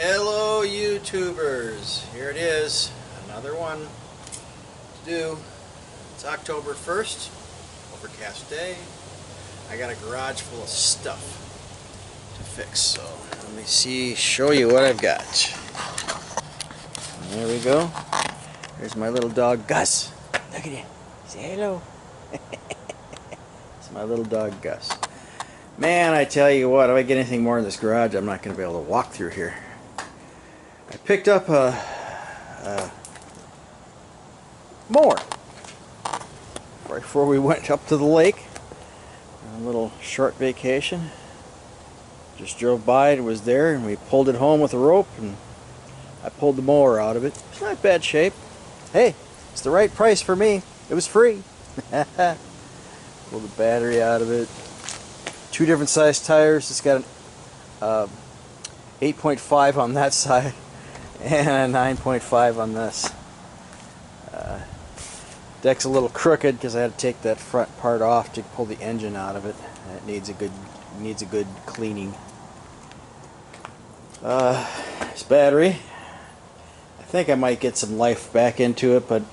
Hello YouTubers, here it is, another one to do. It's October 1st, overcast day. I got a garage full of stuff to fix, so let me show you what I've got. There we go. There's my little dog Gus. Look at him, say hello. It's my little dog Gus. Man, I tell you what, if I get anything more in this garage, I'm not going to be able to walk through here. I picked up a mower right before we went up to the lake. A little short vacation. Just drove by, it was there, and we pulled it home with a rope, and I pulled the mower out of it. It's not bad shape. Hey, it's the right price for me. It was free. Pulled the battery out of it. 2 different size tires. It's got an 8.5 on that side and a 9.5 on this. Deck's a little crooked because I had to take that front part off to pull the engine out of it. It needs a good cleaning. This battery, I think I might get some life back into it, but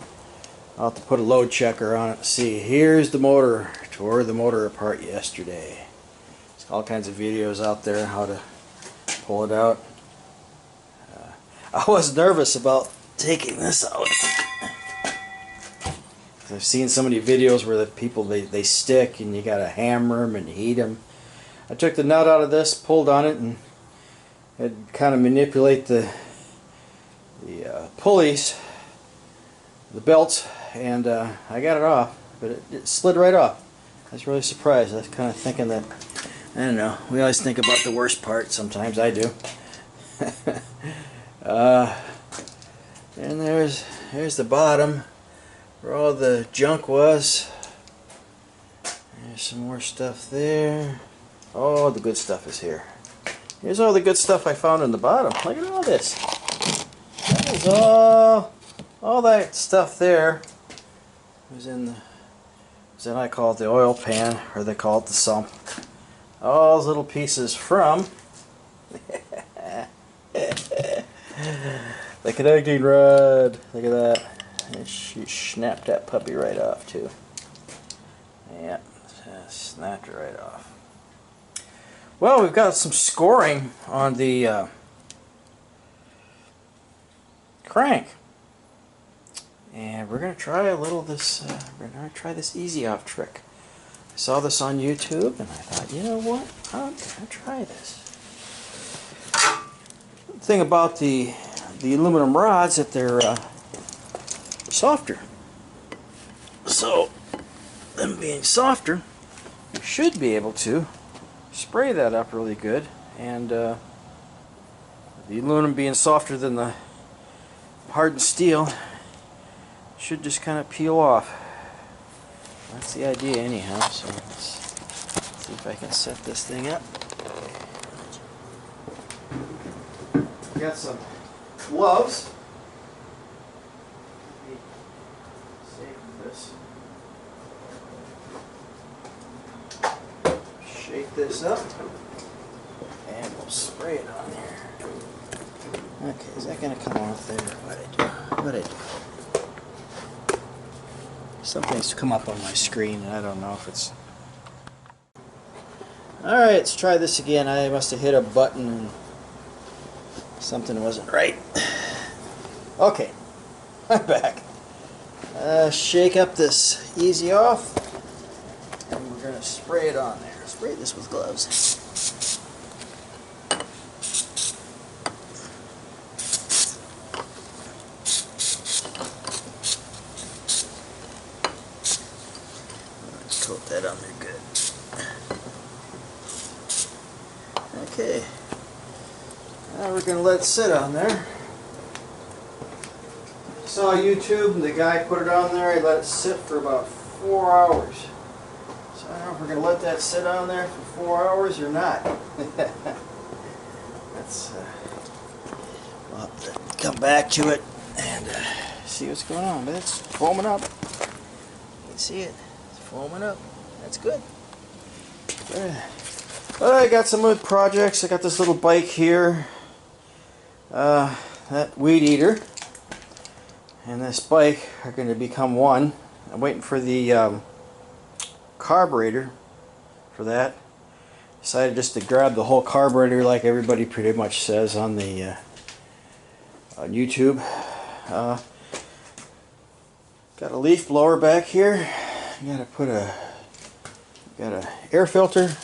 I'll have to put a load checker on it. See, here's the motor. Tore the motor apart yesterday. There's all kinds of videos out there on how to pull it out. I was nervous about taking this out. I've seen so many videos where the people they stick and you gotta hammer them and heat them. I took the nut out of this, pulled on it, and I'd kind of manipulate the pulleys, the belts, and I got it off, but it slid right off. I was really surprised. I was kind of thinking that, I don't know, we always think about the worst part. Sometimes I do. And here's the bottom where all the junk was. There's some more stuff there. Oh, the good stuff is here. Here's all the good stuff I found in the bottom. Look at all this. That is all that stuff there was in the, I call it the oil pan, or they call it the sump. All those little pieces from the connecting rod. Look at that. And she snapped that puppy right off too. Yeah, snapped it right off. Well, we've got some scoring on the crank, and we're gonna try a little this. We're gonna try this easy off trick. I saw this on YouTube, and I thought, you know what? I'm gonna try this. The thing about the aluminum rods that they're softer. So, them being softer, you should be able to spray that up really good, and the aluminum being softer than the hardened steel should just kind of peel off. That's the idea anyhow, so let's see if I can set this thing up. Got some gloves. Shake this up and we'll spray it on there. Okay, is that going to come off there? What I do? Something's come up on my screen and I don't know if it's... Alright, let's try this again. I must have hit a button and something wasn't right. Okay, I'm back. Shake up this easy off, and we're going to spray it on there. Spray this with gloves. Let's coat that on there good. Okay, now we're going to let it sit on there. Saw YouTube and the guy put it on there. He let it sit for about 4 hours. So I don't know if we're going to let that sit on there for 4 hours or not. Let's we'll have to come back to it and see what's going on. But it's foaming up. You can see it. It's foaming up. That's good. Well, I got some other projects. I got this little bike here. that weed eater and this bike are going to become one. I'm waiting for the carburetor for that. Decided just to grab the whole carburetor like everybody pretty much says on the on YouTube. Got a leaf blower back here. Got a air filter,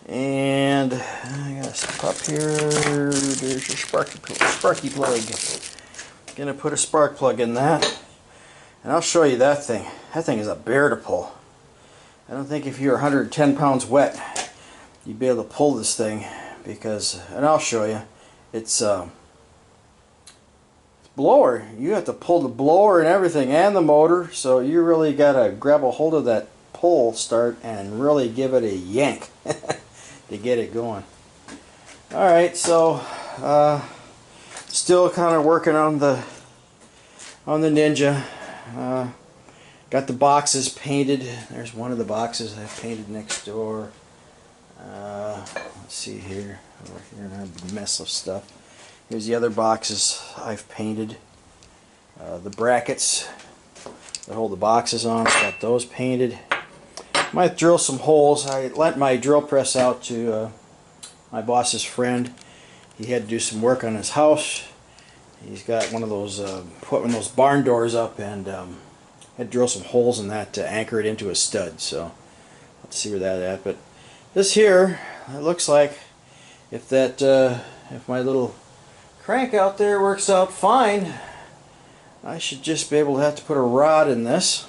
and I got a pup here. There's your sparky plug. Gonna put a spark plug in that, and I'll show you that thing. That thing is a bear to pull. I don't think if you're 110 pounds wet, you'd be able to pull this thing, because, and I'll show you, it's blower. You have to pull the blower and everything, and the motor, so you really gotta grab a hold of that pull start and really give it a yank to get it going. Alright, so still kind of working on the Ninja. Got the boxes painted. There's one of the boxes I've painted next door. Let's see here. Over here in our mess of stuff. Here's the other boxes I've painted. The brackets that hold the boxes on, got those painted. Might drill some holes. I lent my drill press out to my boss's friend. He had to do some work on his house. He's got one of those, put one of those barn doors up, and had to drill some holes in that to anchor it into a stud. So let's see where that's at. But this here, it looks like if my little crank out there works out fine, I should just be able to have to put a rod in this,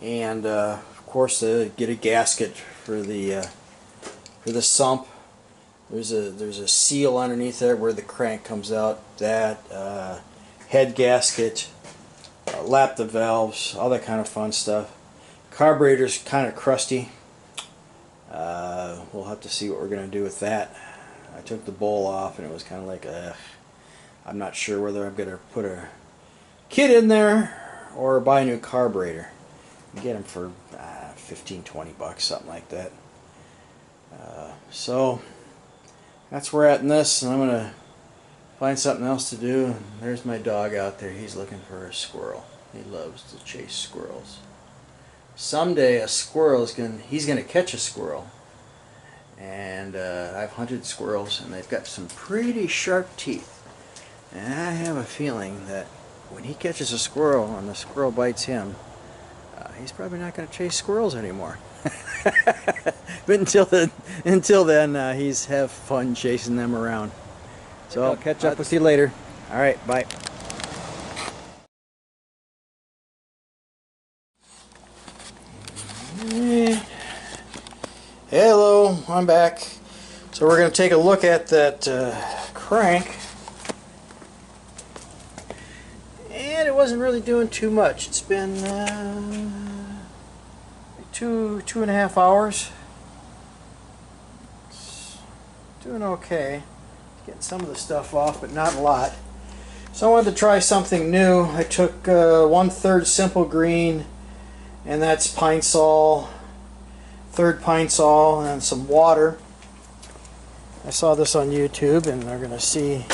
and of course get a gasket for the sump. There's a seal underneath there where the crank comes out. That head gasket, lap the valves, all that kind of fun stuff. Carburetor's kind of crusty. We'll have to see what we're going to do with that. I took the bowl off and it was kind of like, I'm not sure whether I'm going to put a kit in there or buy a new carburetor. You get them for 15-20 bucks, something like that. So that's where we're at in this, and I'm going to find something else to do. There's my dog out there. He's looking for a squirrel. He loves to chase squirrels. Someday a squirrel he's going to catch a squirrel. And I've hunted squirrels, and they've got some pretty sharp teeth. And I have a feeling that when he catches a squirrel and the squirrel bites him, he's probably not going to chase squirrels anymore. But until then, he's have fun chasing them around. So I'll catch up with you later. All right, bye. Hello, I'm back. So we're going to take a look at that crank. And it wasn't really doing too much. It's been 2.5 hours. It's doing okay. Getting some of the stuff off, but not a lot. So I wanted to try something new. I took 1/3 simple green, and that's pine sol, 1/3 pine sol, and some water. I saw this on YouTube, and they're going to see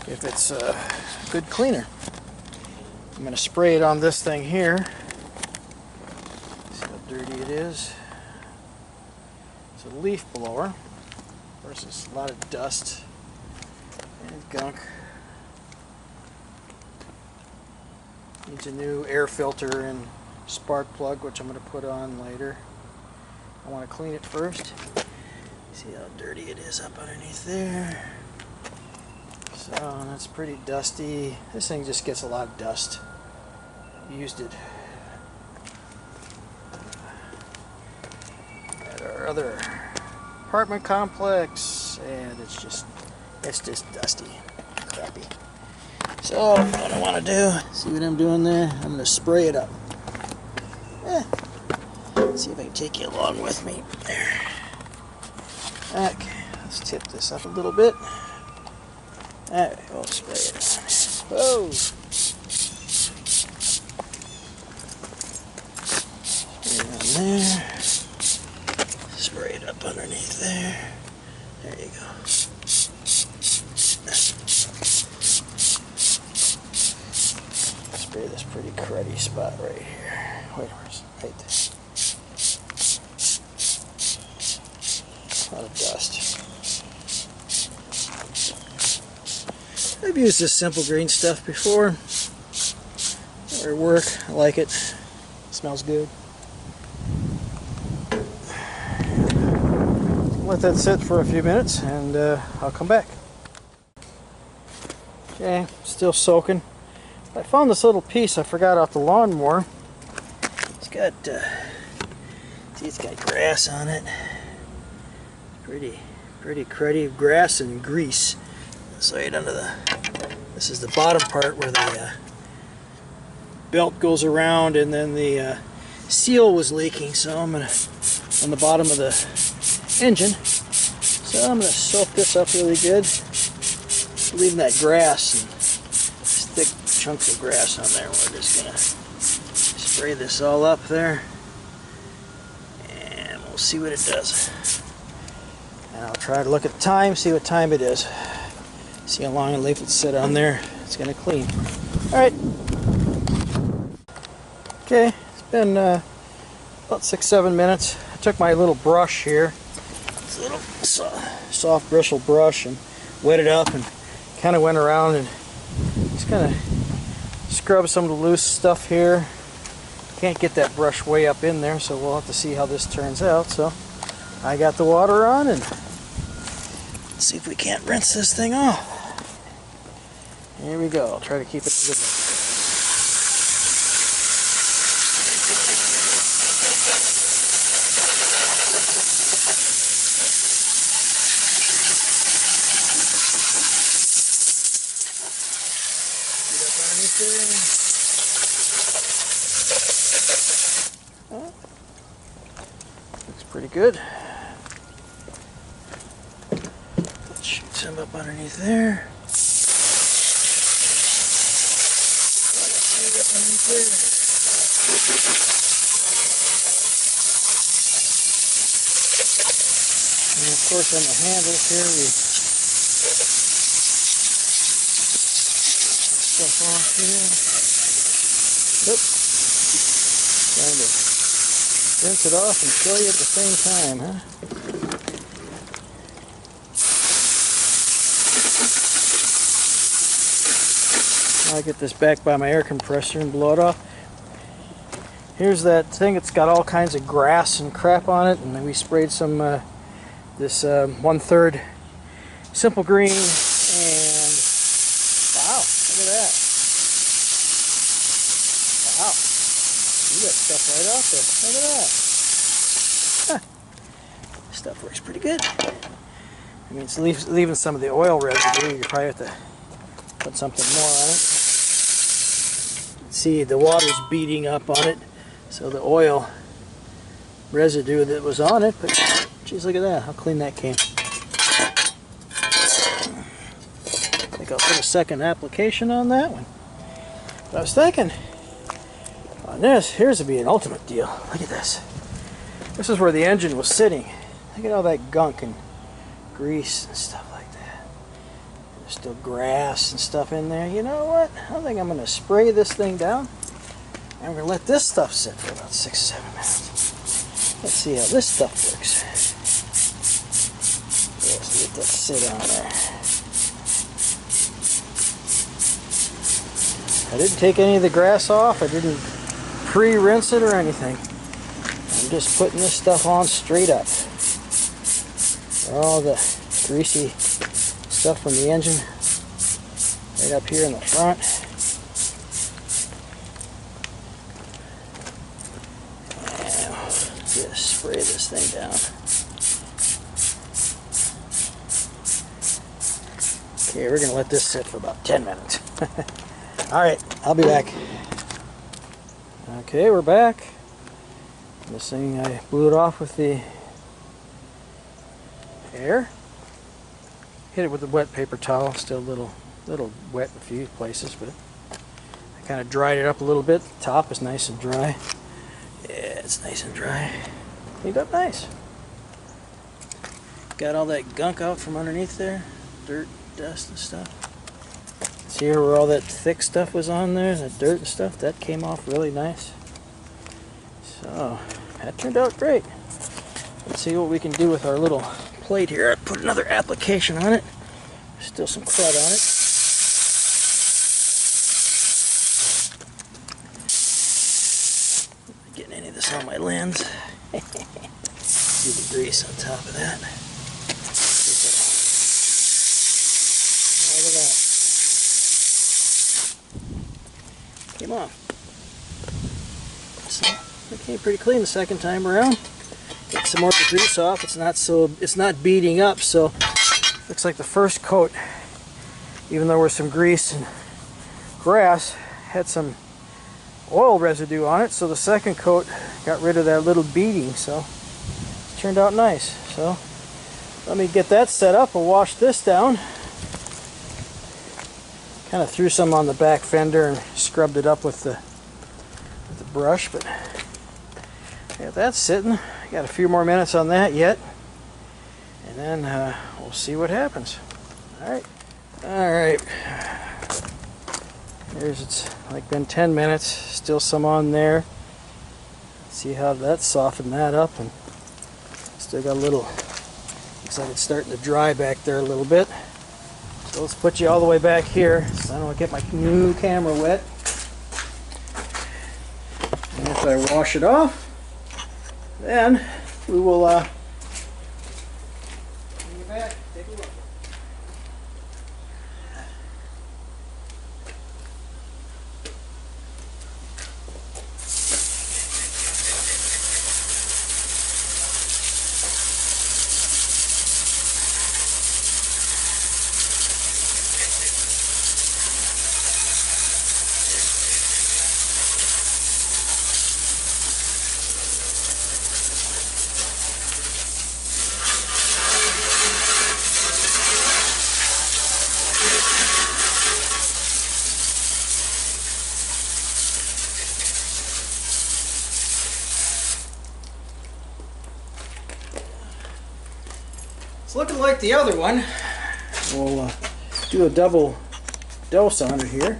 if it's a good cleaner. I'm going to spray it on this thing here. See how dirty it is. It's a leaf blower. Of course, there's a lot of dust and gunk. Needs a new air filter and spark plug, which I'm going to put on later. I want to clean it first. See how dirty it is up underneath there. So that's pretty dusty. This thing just gets a lot of dust. Used it at our other apartment complex, and it's just dusty, crappy. So what I want to do, see what I'm doing there? I'm going to spray it up. See if I can take you along with me. There. Okay, let's tip this up a little bit. Alright, we'll spray it on. Whoa! Spray it on there. Spray it up underneath there. There you go. Spray this pretty cruddy spot right here. Wait, where's right there? A lot of dust. I've used this Simple Green stuff before. It'll work. I like it. Smells good. Let that sit for a few minutes and I'll come back. Okay, still soaking. I found this little piece I forgot off the lawnmower. It's got grass on it. Pretty cruddy grass and grease. So right under this is the bottom part where the belt goes around, and then the seal was leaking. So I'm gonna on the bottom of the engine. So I'm gonna soak this up really good, leaving that grass and thick chunks of grass on there. We're just gonna spray this all up there, and we'll see what it does. And I'll try to look at the time, see what time it is. See how long I leave it sit on there. It's gonna clean. All right. Okay, it's been about 6-7 minutes. I took my little brush here, this little soft bristle brush, and wet it up and kind of went around and just kind of scrub some of the loose stuff here. Can't get that brush way up in there, so we'll have to see how this turns out. So I got the water on, and let's see if we can't rinse this thing off. Here we go. I'll try to keep it good. Oh, looks pretty good. Let's shoot some up underneath there. And of course on the handles here we stuff off here. Yep. Trying to rinse it off and show you at the same time, huh? I'll get this back by my air compressor and blow it off. Here's that thing. It's got all kinds of grass and crap on it, and then we sprayed some this 1/3 Simple Green, and wow, look at that! Wow, you got stuff right out there. Look at that! Huh. Stuff works pretty good. I mean, it's leaving some of the oil residue. You probably have to put something more on it. See, the water's beating up on it, so the oil residue that was on it, but geez, look at that, how clean that came. I think I'll put a second application on that one. But I was thinking, on this, here's to be an ultimate deal. Look at this. This is where the engine was sitting. Look at all that gunk and grease and stuff like that. There's still grass and stuff in there. You know what? I think I'm going to spray this thing down. And we're going to let this stuff sit for about 6-7 minutes. Let's see how this stuff works. Let's let that sit on there. I didn't take any of the grass off. I didn't pre-rinse it or anything. I'm just putting this stuff on straight up. All the greasy stuff from the engine right up here in the front. And just spray this thing down. Okay, we're going to let this sit for about 10 minutes. Alright, I'll be back. Okay, we're back. This thing, I blew it off with the air. Hit it with a wet paper towel, still a little wet in a few places, but I kind of dried it up a little bit. The top is nice and dry. Yeah, it's nice and dry. Cleaned up nice. got all that gunk out from underneath there, dirt, dust and stuff. See here where all that thick stuff was on there, that dirt and stuff, that came off really nice. So that turned out great. Let's see what we can do with our little plate here. Put another application on it. Still some crud on it. Not getting any of this on my lens. Do the grease on top of that. Look at that. Came off. So it came pretty clean the second time around. Get some more of the grease off. It's not beating up, so looks like the first coat, even though there was some grease and grass, had some oil residue on it, so the second coat got rid of that little beading, so it turned out nice. So let me get that set up. We'll wash this down. Kind of threw some on the back fender and scrubbed it up with the brush, but got that sitting. Got a few more minutes on that yet, and then we'll see what happens. Alright. It's like been 10 minutes, still some on there. See how that softened that up, and still got a little, looks like it's starting to dry back there a little bit. So let's put you all the way back here, so I don't want to get my new camera wet. And after I wash it off, then we will bring it back, take a look. It's looking like the other one. We'll do a double dose on it here.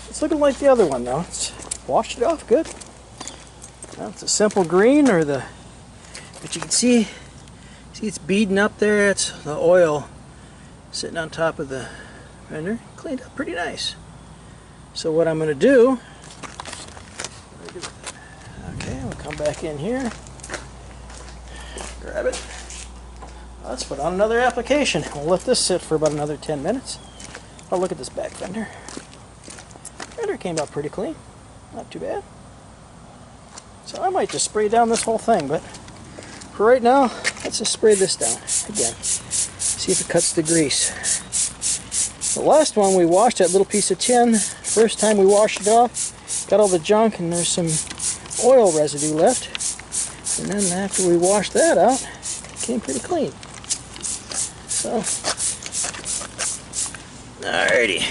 It's looking like the other one though. It's washed it off good. Now it's a simple green, but you can see it's beading up there. It's the oil sitting on top of the fender. Cleaned up pretty nice. So what I'm going to do, okay, we'll come back in here, grab it. Let's put on another application. We'll let this sit for about another 10 minutes. Oh, look at this back fender. Fender came out pretty clean. Not too bad. So I might just spray down this whole thing, but for right now, let's just spray this down again. See if it cuts the grease. The last one we washed, that little piece of tin, first time we washed it off, got all the junk and there's some oil residue left. And then after we washed that out, it came pretty clean. So, alrighty.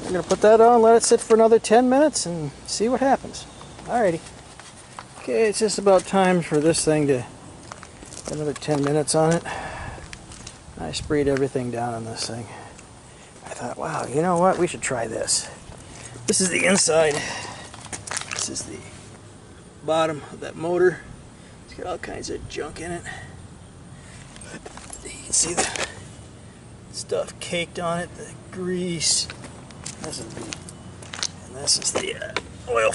I'm going to put that on, let it sit for another 10 minutes and see what happens. Alrighty. Okay, it's just about time for this thing to get another 10 minutes on it. I sprayed everything down on this thing. I thought, wow, you know what? We should try this. This is the inside. This is the bottom of that motor. It's got all kinds of junk in it. You can see the stuff caked on it, the grease. And this is the oil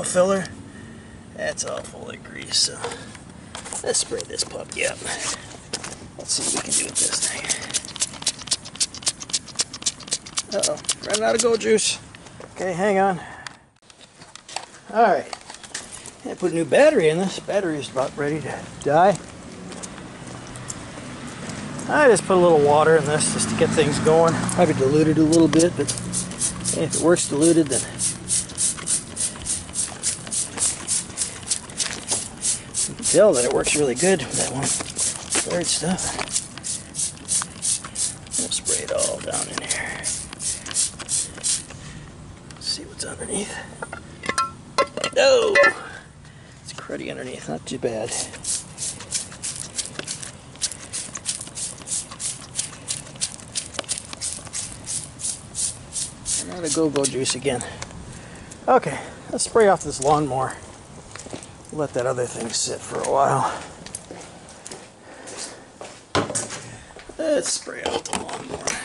filler. That's all full of grease. So let's spray this puppy up. Let's see what we can do with this thing. Uh-oh, running out of goat juice. Okay, hang on. Alright. I put a new battery in this. Battery is about ready to die. I just put a little water in this just to get things going. Probably diluted a little bit, but hey, if it works diluted, then you can tell that it works really good with that one. Third stuff. We'll spray it all down in here. Let's see what's underneath. Oh! It's cruddy underneath, not too bad. Out of go-go juice again. Okay, let's spray off this lawnmower. Let that other thing sit for a while. Let's spray out the lawnmower.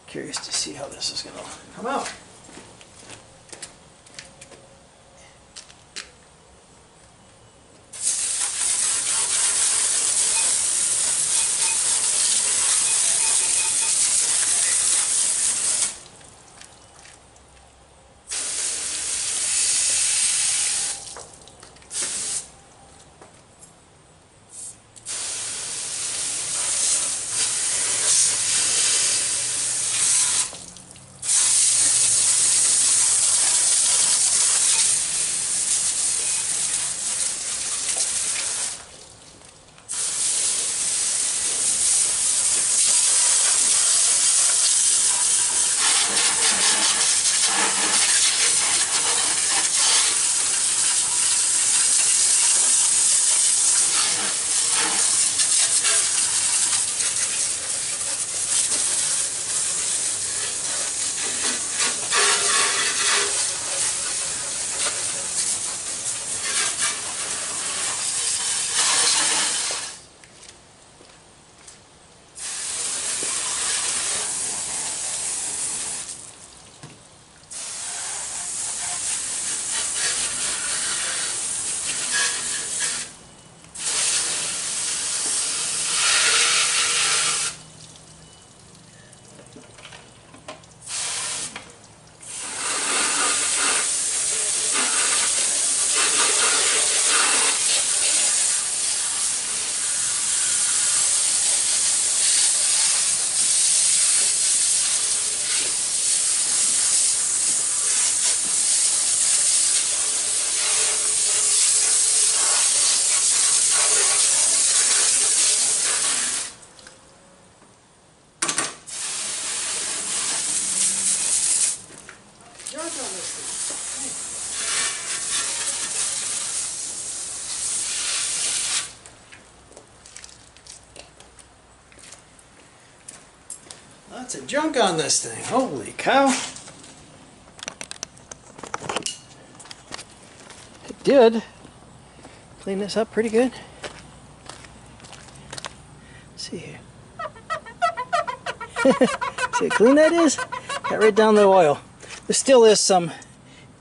Curious to see how this is going to come out. Lots of junk on this thing. Holy cow. It did clean this up pretty good. Let's see here. See how clean that is? Got right down the oil. There still is some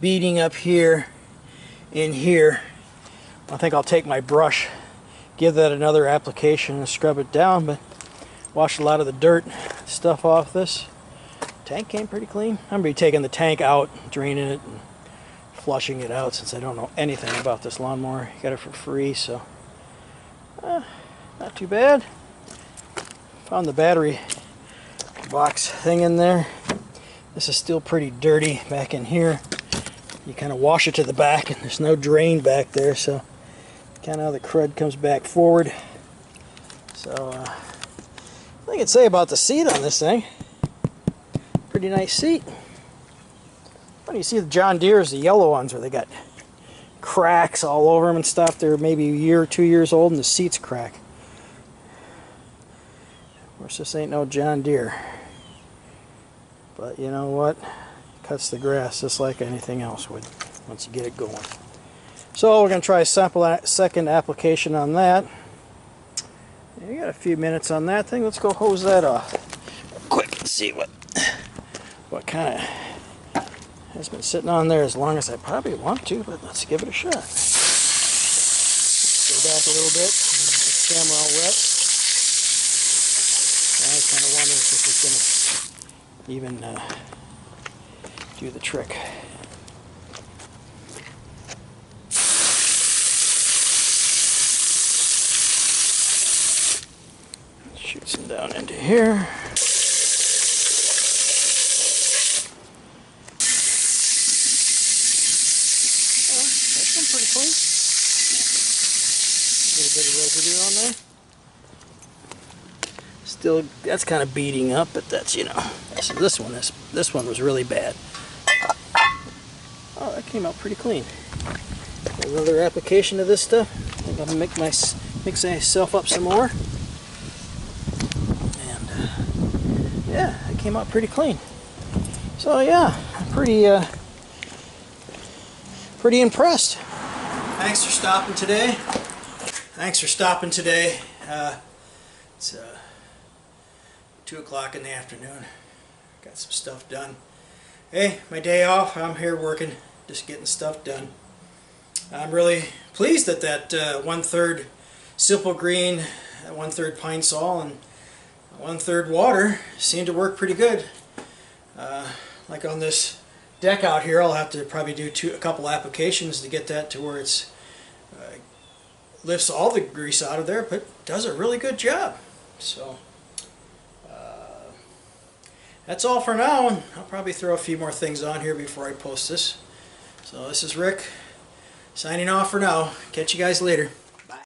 beading up here, in here. I think I'll take my brush, give that another application and scrub it down, but wash a lot of the dirt stuff off this. Tank came pretty clean. I'm going to be taking the tank out, draining it, and flushing it out since I don't know anything about this lawnmower. Got it for free, so not too bad. Found the battery box thing in there. This is still pretty dirty back in here. You kind of wash it to the back and there's no drain back there, so kind of how the crud comes back forward. So I can say about the seat on this thing. Pretty nice seat. When you see the John Deere's, the yellow ones, where they got cracks all over them and stuff, they're maybe a year or 2 years old and the seats crack. Of course, this ain't no John Deere. But you know what? Cuts the grass just like anything else would once you get it going. So we're going to try a second application on that. You got a few minutes on that thing. Let's go hose that off quick and see what kind of has been sitting on there as long as I probably want to, but let's give it a shot. Go back a little bit, get the camera all wet. I kind of wonder if this is going to even do the trick. Shoot some down into here. That's been pretty clean. A little bit of residue on there. Still, that's kind of beating up, but that's, you know, this one was really bad. Oh, that came out pretty clean. Another application of this stuff. I think I'm gonna mix myself up some more. And yeah, it came out pretty clean. So yeah, pretty impressed. Thanks for stopping today. It's 2 o'clock in the afternoon. Got some stuff done. Hey, my day off, I'm here working, just getting stuff done. I'm really pleased that that 1/3 simple green, 1/3 pine sol, and 1/3 water seem to work pretty good. Like on this deck out here, I'll have to probably do a couple applications to get that to where it's lifts all the grease out of there, but does a really good job. So that's all for now, and I'll probably throw a few more things on here before I post this. So this is Rick signing off for now. Catch you guys later.